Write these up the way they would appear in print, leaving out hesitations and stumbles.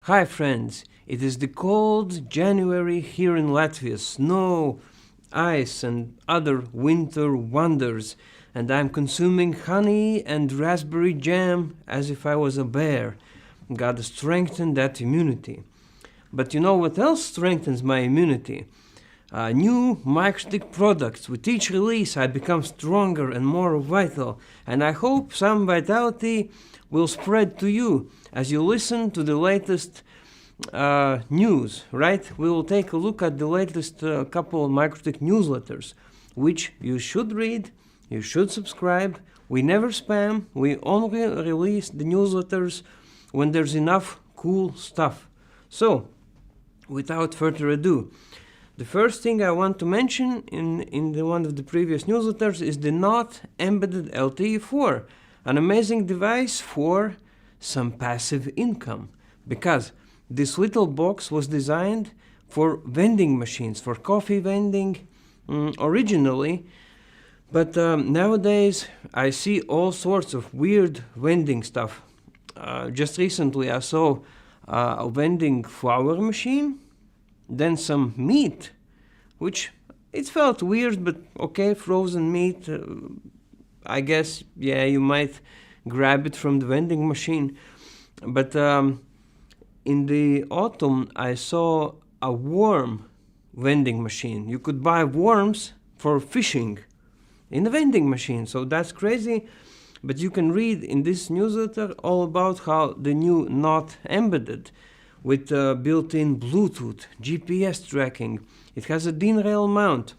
Hi friends, it is the cold January here in Latvia, snow, ice and other winter wonders, and I'm consuming honey and raspberry jam as if I was a bear. Gotta strengthen that immunity. But you know what else strengthens my immunity? New MikroTik products. With each release I become stronger and more vital, and I hope some vitality will spread to you as you listen to the latest news, right? We will take a look at the latest couple of MikroTik newsletters, which you should read, you should subscribe. We never spam, we only release the newsletters when there's enough cool stuff. So, without further ado, the first thing I want to mention in one of the previous newsletters is the not embedded LTE4, an amazing device for some passive income, because this little box was designed for vending machines, for coffee vending originally, but nowadays I see all sorts of weird vending stuff. Just recently I saw a vending flour machine, then some meat, which it felt weird, but okay, frozen meat, I guess, yeah, you might grab it from the vending machine. But in the autumn I saw a worm vending machine. You could buy worms for fishing in a vending machine, so that's crazy. But you can read in this newsletter all about how the new not embedded with built-in Bluetooth, GPS tracking, it has a DIN rail mount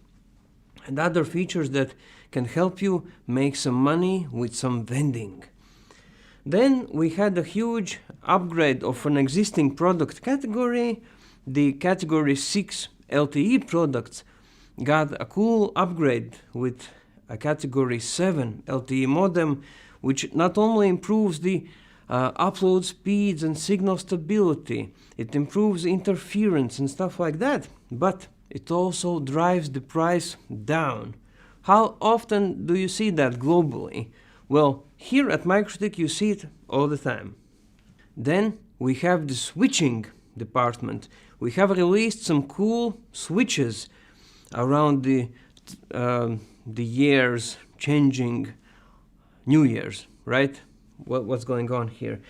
and other features that can help you make some money with some vending. Then we had a huge upgrade of an existing product category. The category 6 LTE products got a cool upgrade with a category 7 LTE modem, which not only improves the upload speeds and signal stability, it improves interference and stuff like that, but it also drives the price down. How often do you see that globally? Well, here at MikroTik you see it all the time. Then we have the switching department. We have released some cool switches around the years changing, New Year's, right? What's going on here?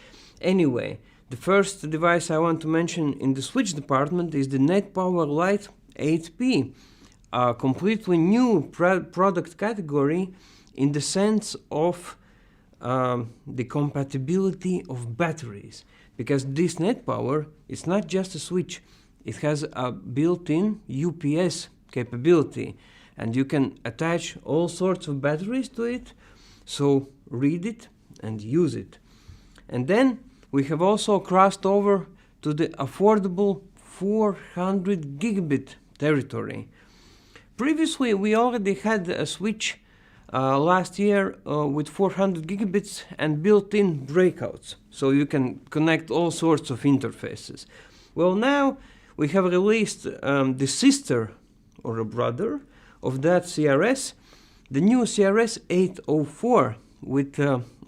Anyway, the first device I want to mention in the switch department is the NetPower Lite 8P, a completely new product category in the sense of the compatibility of batteries, because this NetPower is not just a switch, it has a built-in UPS capability, and you can attach all sorts of batteries to it, so read it and use it. And then we have also crossed over to the affordable 400 gigabit territory. Previously we already had a switch last year with 400 gigabits and built-in breakouts, so you can connect all sorts of interfaces. Well, now we have released the sister or a brother of that CRS, the new CRS 804, with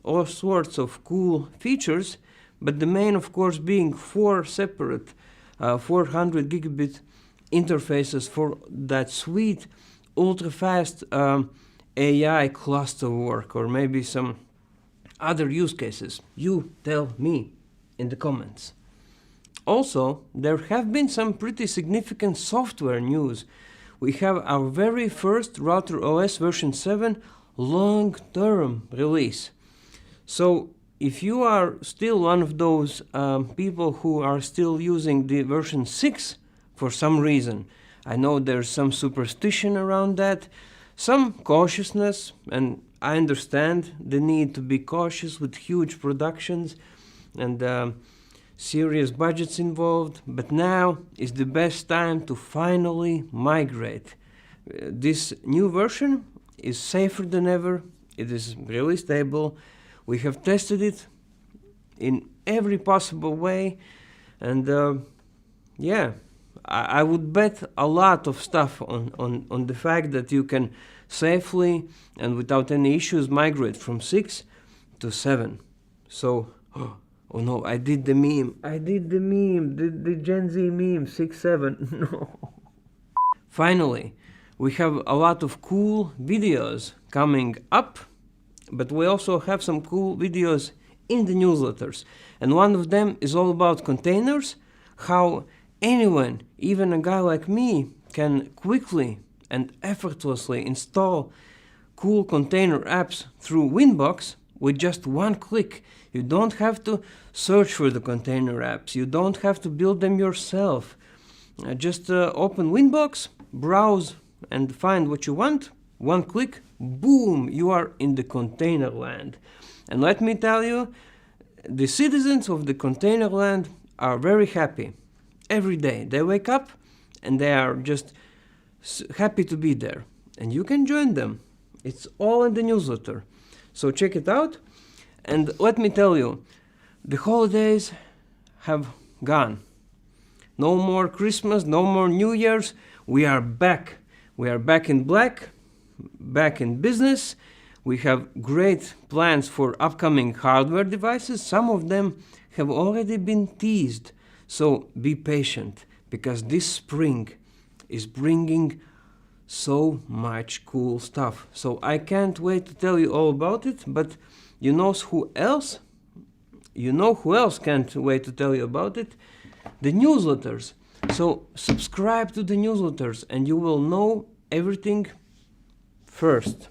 all sorts of cool features, but the main, of course, being 4 separate 400 gigabit interfaces for that sweet ultra-fast AI cluster work, or maybe some other use cases. You tell me in the comments. Also, there have been some pretty significant software news. We have our very first RouterOS version 7 long-term release. So if you are still one of those people who are still using the version 6 for some reason, I know there's some superstition around that, some cautiousness, and I understand the need to be cautious with huge productions and serious budgets involved, but now is the best time to finally migrate. This new version is safer than ever, it is really stable, we have tested it in every possible way, and yeah, I would bet a lot of stuff on the fact that you can safely and without any issues migrate from 6 to 7. So, Oh no, I did the meme. The Gen Z meme, 6-7. No. Finally, we have a lot of cool videos coming up, but we also have some cool videos in the newsletters. And one of them is all about containers, how anyone, even a guy like me, can quickly and effortlessly install cool container apps through Winbox with just one click. You don't have to search for the container apps. You don't have to build them yourself. Just open Winbox, browse, and find what you want. One click, boom, you are in the container land. And let me tell you, the citizens of the container land are very happy. Every day they wake up and they are just happy to be there. And you can join them. It's all in the newsletter. So check it out. And let me tell you, the holidays have gone. No more Christmas, no more New Year's. We are back. We are back in black, back in business. We have great plans for upcoming hardware devices. Some of them have already been teased. So be patient, because this spring is bringing so much cool stuff. So I can't wait to tell you all about it, but you know who else? You know who else can't wait to tell you about it? The newsletters. So subscribe to the newsletters and you will know everything first.